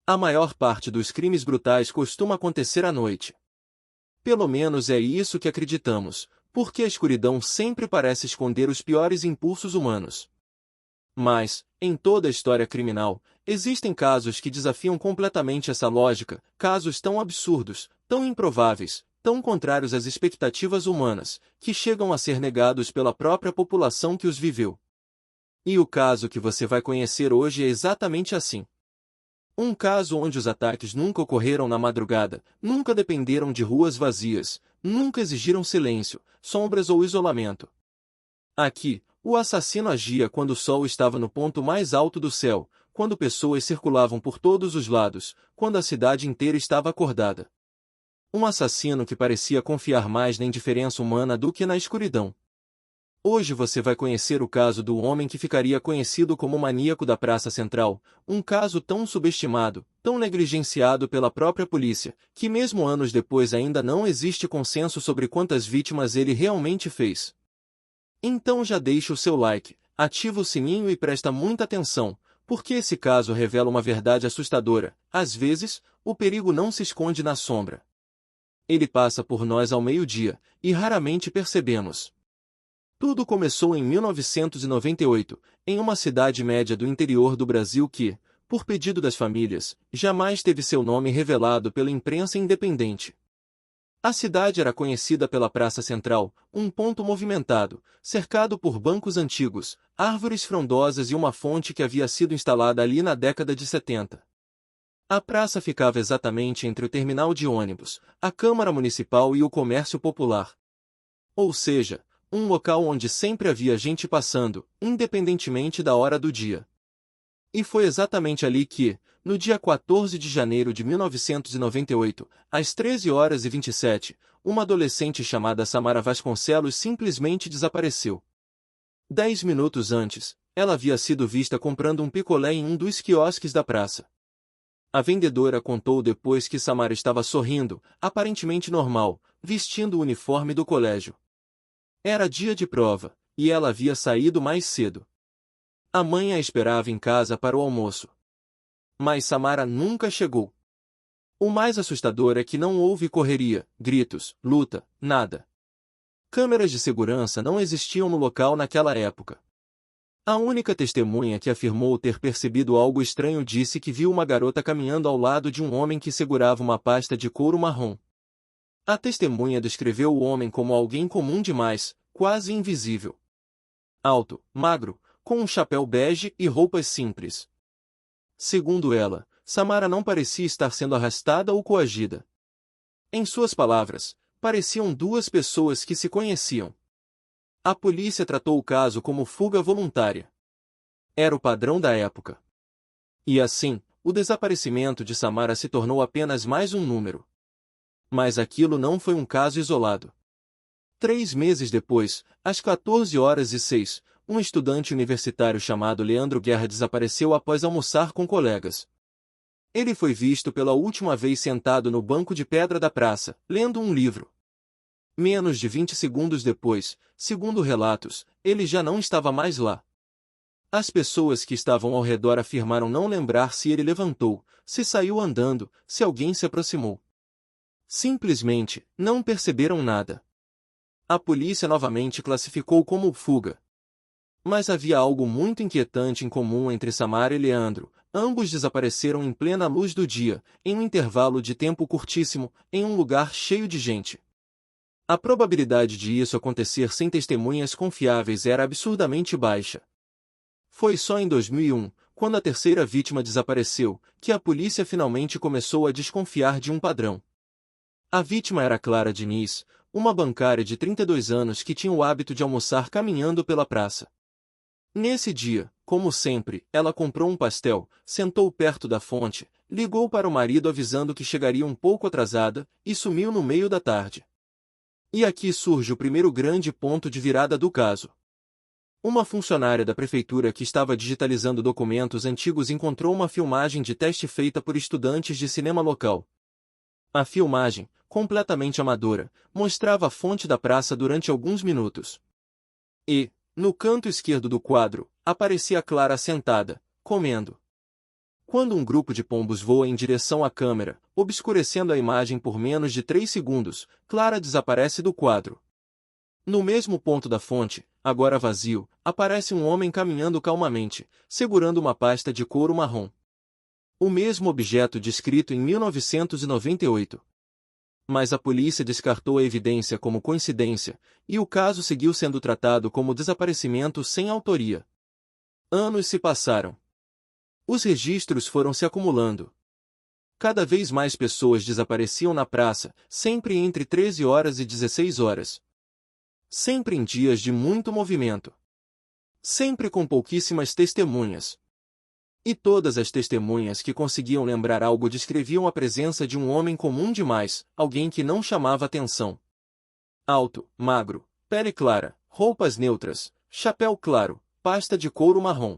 A maior parte dos crimes brutais costuma acontecer à noite. Pelo menos é isso que acreditamos, porque a escuridão sempre parece esconder os piores impulsos humanos. Mas, em toda a história criminal, existem casos que desafiam completamente essa lógica, casos tão absurdos, tão improváveis, tão contrários às expectativas humanas, que chegam a ser negados pela própria população que os viveu. E o caso que você vai conhecer hoje é exatamente assim. Um caso onde os ataques nunca ocorreram na madrugada, nunca dependeram de ruas vazias, nunca exigiram silêncio, sombras ou isolamento. Aqui, o assassino agia quando o sol estava no ponto mais alto do céu, quando pessoas circulavam por todos os lados, quando a cidade inteira estava acordada. Um assassino que parecia confiar mais na indiferença humana do que na escuridão. Hoje você vai conhecer o caso do homem que ficaria conhecido como o maníaco da Praça Central, um caso tão subestimado, tão negligenciado pela própria polícia, que mesmo anos depois ainda não existe consenso sobre quantas vítimas ele realmente fez. Então já deixa o seu like, ativa o sininho e presta muita atenção, porque esse caso revela uma verdade assustadora. Às vezes, o perigo não se esconde na sombra. Ele passa por nós ao meio-dia, e raramente percebemos. Tudo começou em 1998, em uma cidade média do interior do Brasil que, por pedido das famílias, jamais teve seu nome revelado pela imprensa independente. A cidade era conhecida pela Praça Central, um ponto movimentado, cercado por bancos antigos, árvores frondosas e uma fonte que havia sido instalada ali na década de 70. A praça ficava exatamente entre o terminal de ônibus, a Câmara Municipal e o comércio popular. Ou seja, um local onde sempre havia gente passando, independentemente da hora do dia. E foi exatamente ali que, no dia 14 de janeiro de 1998, às 13h27, uma adolescente chamada Samara Vasconcelos simplesmente desapareceu. 10 minutos antes, ela havia sido vista comprando um picolé em um dos quiosques da praça. A vendedora contou depois que Samara estava sorrindo, aparentemente normal, vestindo o uniforme do colégio. Era dia de prova, e ela havia saído mais cedo. A mãe a esperava em casa para o almoço. Mas Samara nunca chegou. O mais assustador é que não houve correria, gritos, luta, nada. Câmeras de segurança não existiam no local naquela época. A única testemunha que afirmou ter percebido algo estranho disse que viu uma garota caminhando ao lado de um homem que segurava uma pasta de couro marrom. A testemunha descreveu o homem como alguém comum demais, quase invisível. Alto, magro, com um chapéu bege e roupas simples. Segundo ela, Samara não parecia estar sendo arrastada ou coagida. Em suas palavras, pareciam duas pessoas que se conheciam. A polícia tratou o caso como fuga voluntária. Era o padrão da época. E assim, o desaparecimento de Samara se tornou apenas mais um número. Mas aquilo não foi um caso isolado. 3 meses depois, às 14h06, um estudante universitário chamado Leandro Guerra desapareceu após almoçar com colegas. Ele foi visto pela última vez sentado no banco de pedra da praça, lendo um livro. Menos de 20 segundos depois, segundo relatos, ele já não estava mais lá. As pessoas que estavam ao redor afirmaram não lembrar se ele levantou, se saiu andando, se alguém se aproximou. Simplesmente, não perceberam nada. A polícia novamente classificou como fuga. Mas havia algo muito inquietante em comum entre Samara e Leandro. Ambos desapareceram em plena luz do dia, em um intervalo de tempo curtíssimo, em um lugar cheio de gente. A probabilidade de isso acontecer sem testemunhas confiáveis era absurdamente baixa. Foi só em 2001, quando a terceira vítima desapareceu, que a polícia finalmente começou a desconfiar de um padrão. A vítima era Clara Diniz, uma bancária de 32 anos que tinha o hábito de almoçar caminhando pela praça. Nesse dia, como sempre, ela comprou um pastel, sentou perto da fonte, ligou para o marido avisando que chegaria um pouco atrasada, e sumiu no meio da tarde. E aqui surge o primeiro grande ponto de virada do caso. Uma funcionária da prefeitura que estava digitalizando documentos antigos encontrou uma filmagem de teste feita por estudantes de cinema local. A filmagem, completamente amadora, mostrava a fonte da praça durante alguns minutos. E, no canto esquerdo do quadro, aparecia Clara sentada, comendo. Quando um grupo de pombos voa em direção à câmera, obscurecendo a imagem por menos de 3 segundos, Clara desaparece do quadro. No mesmo ponto da fonte, agora vazio, aparece um homem caminhando calmamente, segurando uma pasta de couro marrom. O mesmo objeto descrito em 1998. Mas a polícia descartou a evidência como coincidência, e o caso seguiu sendo tratado como desaparecimento sem autoria. Anos se passaram. Os registros foram se acumulando. Cada vez mais pessoas desapareciam na praça, sempre entre 13 horas e 16 horas. Sempre em dias de muito movimento. Sempre com pouquíssimas testemunhas. E todas as testemunhas que conseguiam lembrar algo descreviam a presença de um homem comum demais, alguém que não chamava atenção. Alto, magro, pele clara, roupas neutras, chapéu claro, pasta de couro marrom.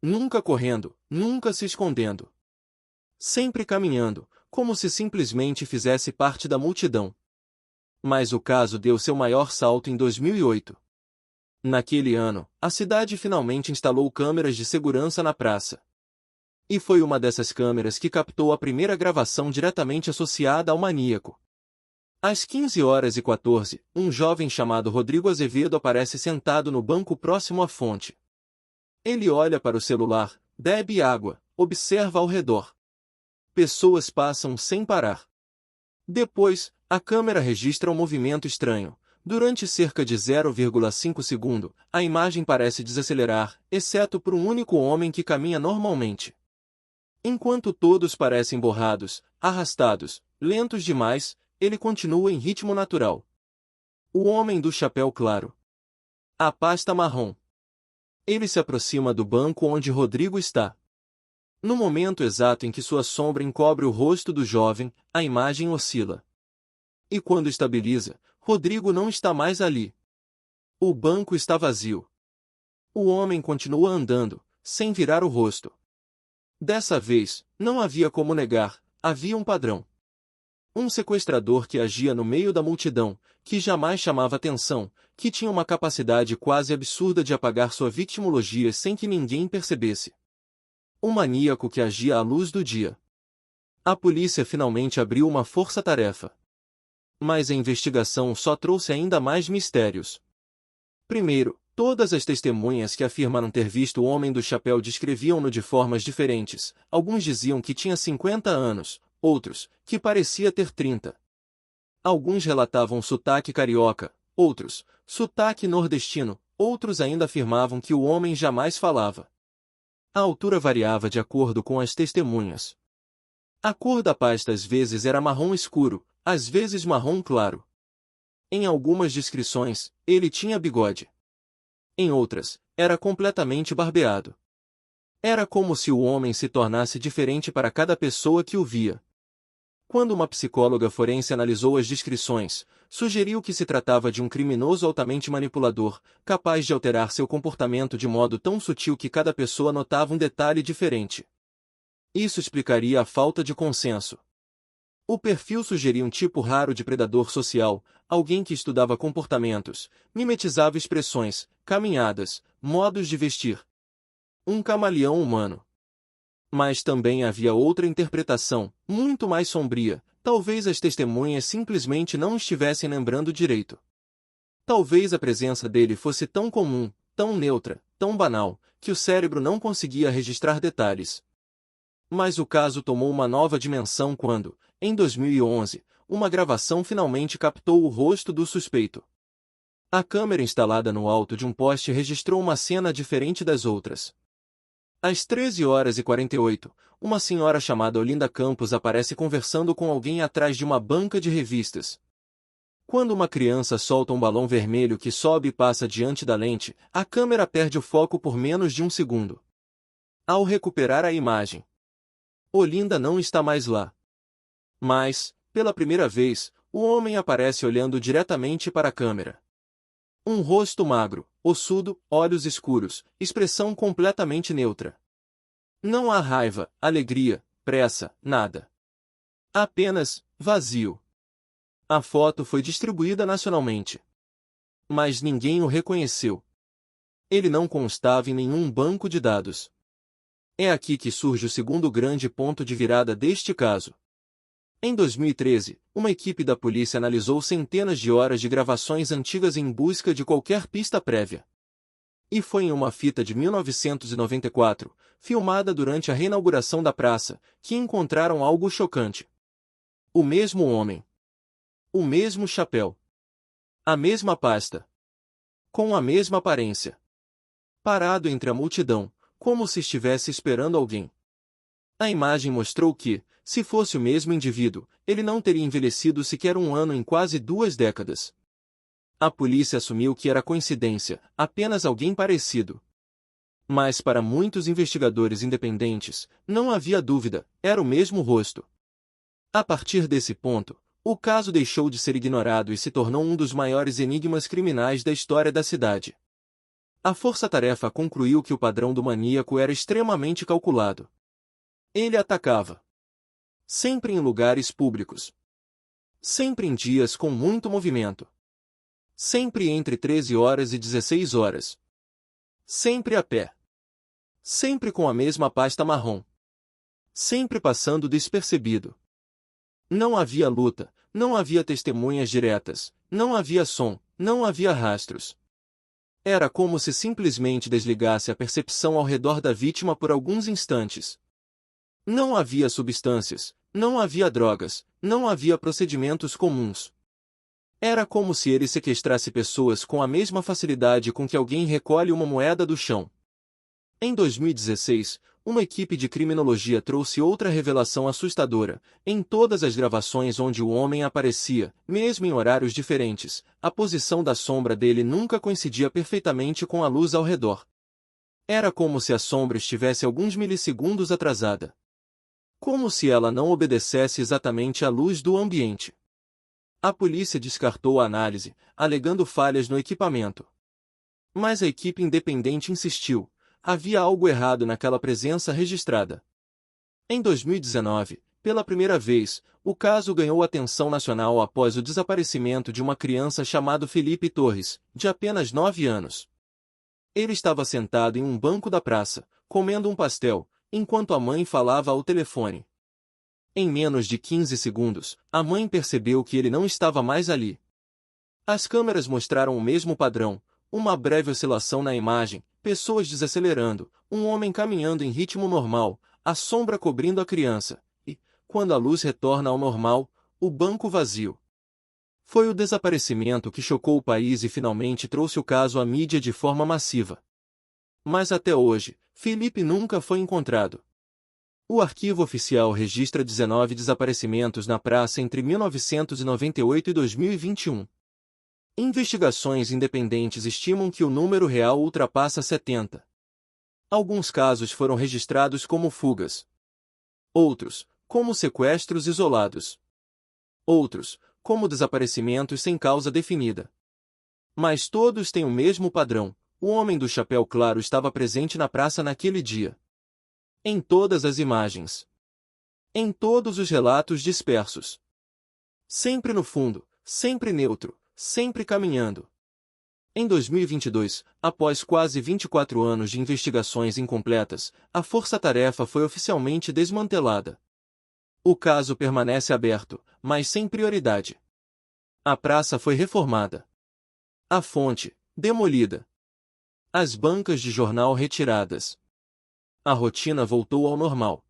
Nunca correndo, nunca se escondendo. Sempre caminhando, como se simplesmente fizesse parte da multidão. Mas o caso deu seu maior salto em 2008. Naquele ano, a cidade finalmente instalou câmeras de segurança na praça. E foi uma dessas câmeras que captou a primeira gravação diretamente associada ao maníaco. Às 15h14, um jovem chamado Rodrigo Azevedo aparece sentado no banco próximo à fonte. Ele olha para o celular, bebe água, observa ao redor. Pessoas passam sem parar. Depois, a câmera registra um movimento estranho. Durante cerca de 0,5 segundo, a imagem parece desacelerar, exceto por um único homem que caminha normalmente. Enquanto todos parecem borrados, arrastados, lentos demais, ele continua em ritmo natural. O homem do chapéu claro. A pasta marrom. Ele se aproxima do banco onde Rodrigo está. No momento exato em que sua sombra encobre o rosto do jovem, a imagem oscila. E quando estabiliza, Rodrigo não está mais ali. O banco está vazio. O homem continua andando, sem virar o rosto. Dessa vez, não havia como negar, havia um padrão. Um sequestrador que agia no meio da multidão, que jamais chamava atenção, que tinha uma capacidade quase absurda de apagar sua victimologia sem que ninguém percebesse. Um maníaco que agia à luz do dia. A polícia finalmente abriu uma força-tarefa. Mas a investigação só trouxe ainda mais mistérios. Primeiro, todas as testemunhas que afirmaram ter visto o homem do chapéu descreviam-no de formas diferentes. Alguns diziam que tinha 50 anos, outros, que parecia ter 30. Alguns relatavam sotaque carioca, outros, sotaque nordestino, outros ainda afirmavam que o homem jamais falava. A altura variava de acordo com as testemunhas. A cor da pasta às vezes era marrom escuro, às vezes marrom claro. Em algumas descrições, ele tinha bigode. Em outras, era completamente barbeado. Era como se o homem se tornasse diferente para cada pessoa que o via. Quando uma psicóloga forense analisou as descrições, sugeriu que se tratava de um criminoso altamente manipulador, capaz de alterar seu comportamento de modo tão sutil que cada pessoa notava um detalhe diferente. Isso explicaria a falta de consenso. O perfil sugeria um tipo raro de predador social, alguém que estudava comportamentos, mimetizava expressões, caminhadas, modos de vestir. Um camaleão humano. Mas também havia outra interpretação, muito mais sombria. Talvez as testemunhas simplesmente não estivessem lembrando direito. Talvez a presença dele fosse tão comum, tão neutra, tão banal, que o cérebro não conseguia registrar detalhes. Mas o caso tomou uma nova dimensão quando, em 2011, uma gravação finalmente captou o rosto do suspeito. A câmera instalada no alto de um poste registrou uma cena diferente das outras. Às 13h48, uma senhora chamada Olinda Campos aparece conversando com alguém atrás de uma banca de revistas. Quando uma criança solta um balão vermelho que sobe e passa diante da lente, a câmera perde o foco por menos de um segundo. Ao recuperar a imagem, Olinda não está mais lá. Mas, pela primeira vez, o homem aparece olhando diretamente para a câmera. Um rosto magro, ossudo, olhos escuros, expressão completamente neutra. Não há raiva, alegria, pressa, nada. Apenas, vazio. A foto foi distribuída nacionalmente. Mas ninguém o reconheceu. Ele não constava em nenhum banco de dados. É aqui que surge o segundo grande ponto de virada deste caso. Em 2013, uma equipe da polícia analisou centenas de horas de gravações antigas em busca de qualquer pista prévia. E foi em uma fita de 1994, filmada durante a reinauguração da praça, que encontraram algo chocante. O mesmo homem. O mesmo chapéu. A mesma pasta. Com a mesma aparência. Parado entre a multidão, como se estivesse esperando alguém. A imagem mostrou que, se fosse o mesmo indivíduo, ele não teria envelhecido sequer um ano em quase 2 décadas. A polícia assumiu que era coincidência, apenas alguém parecido. Mas para muitos investigadores independentes, não havia dúvida, era o mesmo rosto. A partir desse ponto, o caso deixou de ser ignorado e se tornou um dos maiores enigmas criminais da história da cidade. A força-tarefa concluiu que o padrão do maníaco era extremamente calculado. Ele atacava sempre em lugares públicos. Sempre em dias com muito movimento. Sempre entre 13 horas e 16 horas. Sempre a pé. Sempre com a mesma pasta marrom. Sempre passando despercebido. Não havia luta, não havia testemunhas diretas, não havia som, não havia rastros. Era como se simplesmente desligasse a percepção ao redor da vítima por alguns instantes. Não havia substâncias, não havia drogas, não havia procedimentos comuns. Era como se ele sequestrasse pessoas com a mesma facilidade com que alguém recolhe uma moeda do chão. Em 2016, uma equipe de criminologia trouxe outra revelação assustadora. Em todas as gravações onde o homem aparecia, mesmo em horários diferentes, a posição da sombra dele nunca coincidia perfeitamente com a luz ao redor. Era como se a sombra estivesse alguns milissegundos atrasada. Como se ela não obedecesse exatamente à luz do ambiente. A polícia descartou a análise, alegando falhas no equipamento. Mas a equipe independente insistiu. Havia algo errado naquela presença registrada. Em 2019, pela primeira vez, o caso ganhou atenção nacional após o desaparecimento de uma criança chamado Felipe Torres, de apenas 9 anos. Ele estava sentado em um banco da praça, comendo um pastel, enquanto a mãe falava ao telefone. Em menos de 15 segundos, a mãe percebeu que ele não estava mais ali. As câmeras mostraram o mesmo padrão, uma breve oscilação na imagem, pessoas desacelerando, um homem caminhando em ritmo normal, a sombra cobrindo a criança, e, quando a luz retorna ao normal, o banco vazio. Foi o desaparecimento que chocou o país e finalmente trouxe o caso à mídia de forma massiva. Mas até hoje, Felipe nunca foi encontrado. O arquivo oficial registra 19 desaparecimentos na praça entre 1998 e 2021. Investigações independentes estimam que o número real ultrapassa 70. Alguns casos foram registrados como fugas. Outros, como sequestros isolados. Outros, como desaparecimentos sem causa definida. Mas todos têm o mesmo padrão: o homem do chapéu claro estava presente na praça naquele dia. Em todas as imagens. Em todos os relatos dispersos. Sempre no fundo, sempre neutro, sempre caminhando. Em 2022, após quase 24 anos de investigações incompletas, a força-tarefa foi oficialmente desmantelada. O caso permanece aberto, mas sem prioridade. A praça foi reformada. A fonte, demolida. As bancas de jornal retiradas. A rotina voltou ao normal.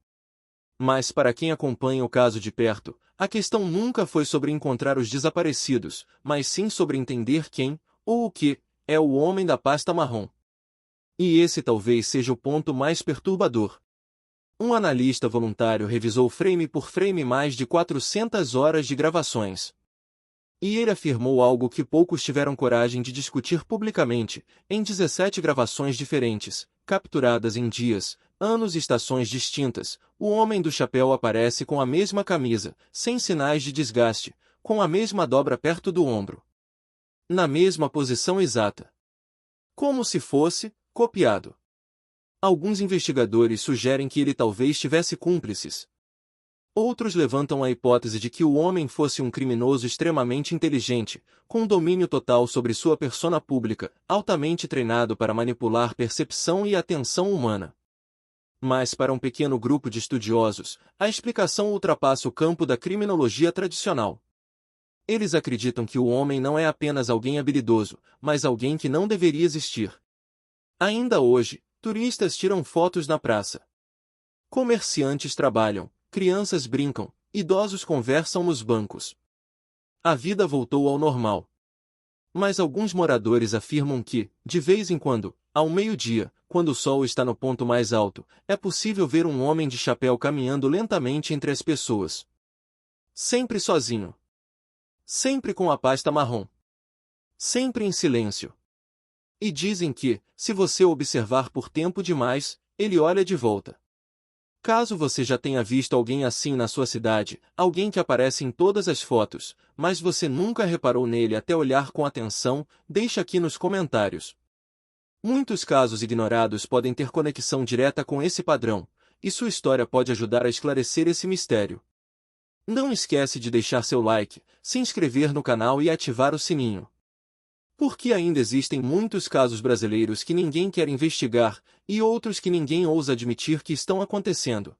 Mas para quem acompanha o caso de perto, a questão nunca foi sobre encontrar os desaparecidos, mas sim sobre entender quem, ou o que, é o homem da pasta marrom. E esse talvez seja o ponto mais perturbador. Um analista voluntário revisou frame por frame mais de 400 horas de gravações. E ele afirmou algo que poucos tiveram coragem de discutir publicamente: em 17 gravações diferentes, capturadas em dias, anos e estações distintas, o homem do chapéu aparece com a mesma camisa, sem sinais de desgaste, com a mesma dobra perto do ombro. Na mesma posição exata. Como se fosse copiado. Alguns investigadores sugerem que ele talvez tivesse cúmplices. Outros levantam a hipótese de que o homem fosse um criminoso extremamente inteligente, com domínio total sobre sua persona pública, altamente treinado para manipular percepção e atenção humana. Mas para um pequeno grupo de estudiosos, a explicação ultrapassa o campo da criminologia tradicional. Eles acreditam que o homem não é apenas alguém habilidoso, mas alguém que não deveria existir. Ainda hoje, turistas tiram fotos na praça. Comerciantes trabalham, crianças brincam, idosos conversam nos bancos. A vida voltou ao normal. Mas alguns moradores afirmam que, de vez em quando, ao meio-dia, quando o sol está no ponto mais alto, é possível ver um homem de chapéu caminhando lentamente entre as pessoas. Sempre sozinho. Sempre com a pasta marrom. Sempre em silêncio. E dizem que, se você o observar por tempo demais, ele olha de volta. Caso você já tenha visto alguém assim na sua cidade, alguém que aparece em todas as fotos, mas você nunca reparou nele até olhar com atenção, deixe aqui nos comentários. Muitos casos ignorados podem ter conexão direta com esse padrão, e sua história pode ajudar a esclarecer esse mistério. Não esquece de deixar seu like, se inscrever no canal e ativar o sininho. Porque ainda existem muitos casos brasileiros que ninguém quer investigar, e outros que ninguém ousa admitir que estão acontecendo.